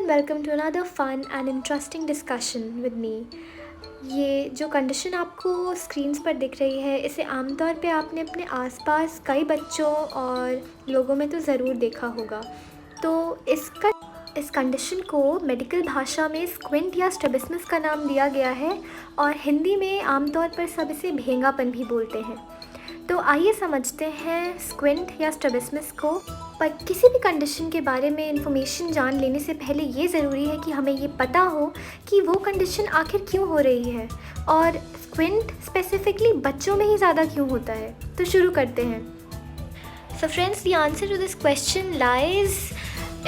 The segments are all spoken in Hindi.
welcome to another fun and interesting discussion with me। ये जो कंडीशन आपको स्क्रीन्स पर दिख रही है, इसे आमतौर पे आपने अपने आसपास कई बच्चों और लोगों में तो ज़रूर देखा होगा। तो इस कंडीशन को मेडिकल भाषा में स्क्विंट या स्ट्रैबिस्मस का नाम दिया गया है और हिंदी में आमतौर पर सब इसे भेंगापन भी बोलते हैं। तो आइए समझते हैं स्क्विंट या स्ट्रैबिस्मस को। पर किसी भी कंडीशन के बारे में इंफॉर्मेशन जान लेने से पहले ये ज़रूरी है कि हमें ये पता हो कि वो कंडीशन आखिर क्यों हो रही है और स्क्विंट स्पेसिफिकली बच्चों में ही ज़्यादा क्यों होता है। तो शुरू करते हैं। So friends, the answer to this question lies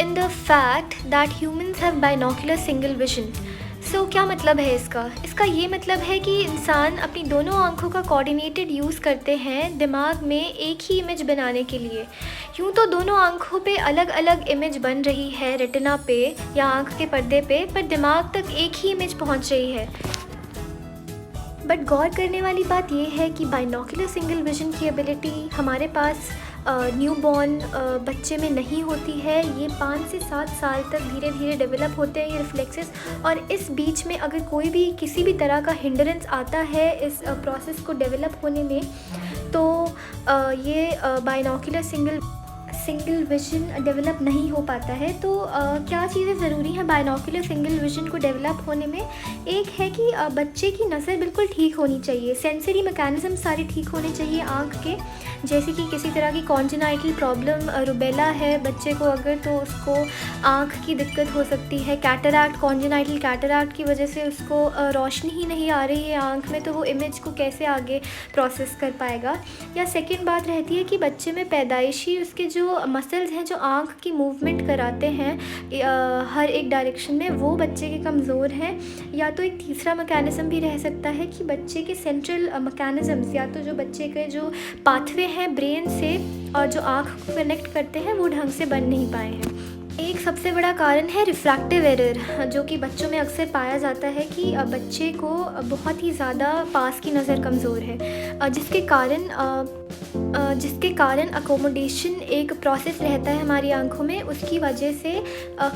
in the fact that humans have binocular single vision। So क्या मतलब है इसका ये मतलब है कि इंसान अपनी दोनों आँखों का कोऑर्डिनेटेड यूज़ करते हैं दिमाग में एक ही इमेज बनाने के लिए। यूँ तो दोनों आँखों पे अलग अलग इमेज बन रही है रेटिना पे या आँख के पर्दे पे, पर दिमाग तक एक ही इमेज पहुँच रही है। बट गौर करने वाली बात यह है कि बाइनोकुलर सिंगल विजन की एबिलिटी हमारे पास न्यूबॉर्न बच्चे में नहीं होती है। ये 5 से 7 साल तक धीरे धीरे डेवलप होते हैं ये रिफ्लेक्सेस, और इस बीच में अगर कोई भी किसी भी तरह का हिंड्रेंस आता है इस प्रोसेस को डेवलप होने में, तो ये बाइनोकुलर सिंगल विजन डेवलप नहीं हो पाता है। तो क्या चीज़ें ज़रूरी हैं बाइनोकुलर सिंगल विजन को डेवलप होने में? एक है कि बच्चे की नज़र बिल्कुल ठीक होनी चाहिए, सेंसरी मैकेनिज़्म सारे ठीक होने चाहिए आँख के। जैसे कि किसी तरह की कॉन्जेनाइटल प्रॉब्लम रुबेला है बच्चे को अगर, तो उसको आँख की दिक्कत हो सकती है। कैटरैक्ट, कॉन्जेनाइटल कैटरैक्ट की वजह से उसको रोशनी ही नहीं आ रही है आँख में, तो वो इमेज को कैसे आगे प्रोसेस कर पाएगा। या सेकंड बात रहती है कि बच्चे में पैदाइशी उसके जो मसल्स हैं जो आँख की मूवमेंट कराते हैं हर एक डायरेक्शन में, वो बच्चे के कमज़ोर हैं। या तो एक तीसरा मैकेनिज़्म भी रह सकता है कि बच्चे के सेंट्रल मैकेनिज़म्स, या तो जो बच्चे के जो पाथवे हैं ब्रेन से और जो आँख को कनेक्ट करते हैं, वो ढंग से बन नहीं पाए हैं। एक सबसे बड़ा कारण है रिफ्रैक्टिव एरर, जो कि बच्चों में अक्सर पाया जाता है कि बच्चे को बहुत ही ज़्यादा पास की नज़र कमज़ोर है, जिसके कारण अकोमोडेशन एक प्रोसेस रहता है हमारी आंखों में, उसकी वजह से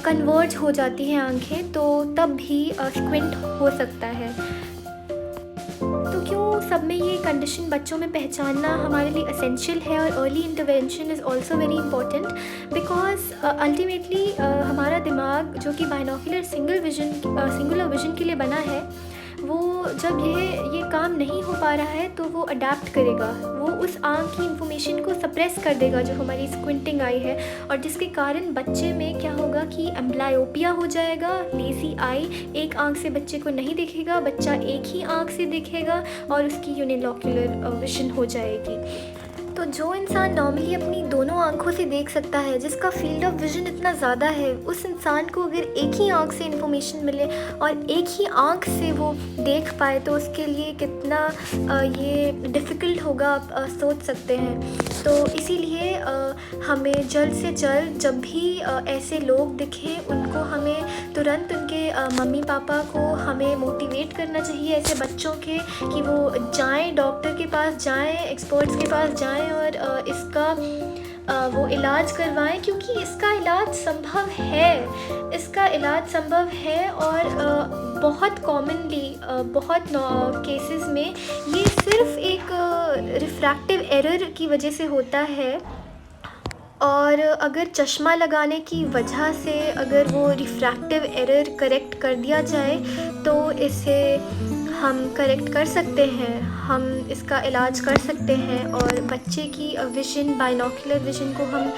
कन्वर्ज हो जाती हैं आंखें, तो तब भी स्क्विंट हो सकता है। तो क्यों सब में ये कंडीशन बच्चों में पहचानना हमारे लिए एसेंशियल है और early intervention is also very important, because ultimately हमारा दिमाग जो कि बाइनोकुलर सिंगुलर विजन के लिए बना है, वो जब ये काम नहीं हो पा रहा है तो वो अडेप्ट करेगा, वो उस आँख की इन्फॉर्मेशन को सप्रेस कर देगा जो हमारी स्क्विंटिंग आई है, और जिसके कारण बच्चे में क्या होगा कि एम्ब्लायोपिया हो जाएगा, लेज़ी आई, एक आँख से बच्चे को नहीं दिखेगा, बच्चा एक ही आँख से दिखेगा और उसकी यूनिलोक्युलर विजन हो जाएगी। तो जो इंसान नॉर्मली अपनी दोनों आँखों से देख सकता है, जिसका फील्ड ऑफ विजन इतना ज़्यादा है, उस इंसान को अगर एक ही आँख से इन्फॉर्मेशन मिले और एक ही आँख से वो देख पाए, तो उसके लिए कितना ये डिफ़िकल्ट होगा आप सोच सकते हैं। तो इसीलिए हमें जल्द से जल्द जब भी ऐसे लोग दिखें, उनको हमें तुरंत उनके मम्मी पापा को हमें मोटिवेट करना चाहिए ऐसे बच्चों के, कि वो जाएं, डॉक्टर के पास जाएं, एक्सपर्ट्स के पास जाएं और इसका वो इलाज करवाएं, क्योंकि इसका इलाज संभव है और बहुत कॉमनली बहुत केसेस में ये सिर्फ एक रिफ्रैक्टिव एरर की वजह से होता है। और अगर चश्मा लगाने की वजह से अगर वो रिफ्रैक्टिव एरर करेक्ट कर दिया जाए, तो इसे हम करेक्ट कर सकते हैं, हम इसका इलाज कर सकते हैं और बच्चे की विजन, बाइनोकुलर विजन को हम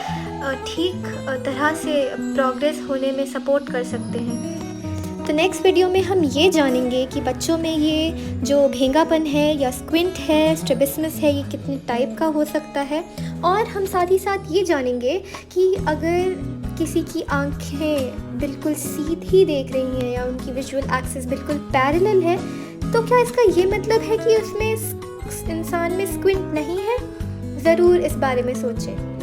ठीक तरह से प्रोग्रेस होने में सपोर्ट कर सकते हैं। तो नेक्स्ट वीडियो में हम ये जानेंगे कि बच्चों में ये जो भेंगापन है या स्क्विंट है, स्ट्रैबिस्मस है, ये कितने टाइप का हो सकता है, और हम साथ ही साथ ये जानेंगे कि अगर किसी की आंखें बिल्कुल सीधी देख रही हैं या उनकी विजुअल एक्सिस बिल्कुल पैरेलल है, तो क्या इसका ये मतलब है कि उसमें इंसान में स्क्विंट नहीं है? ज़रूर इस बारे में सोचें।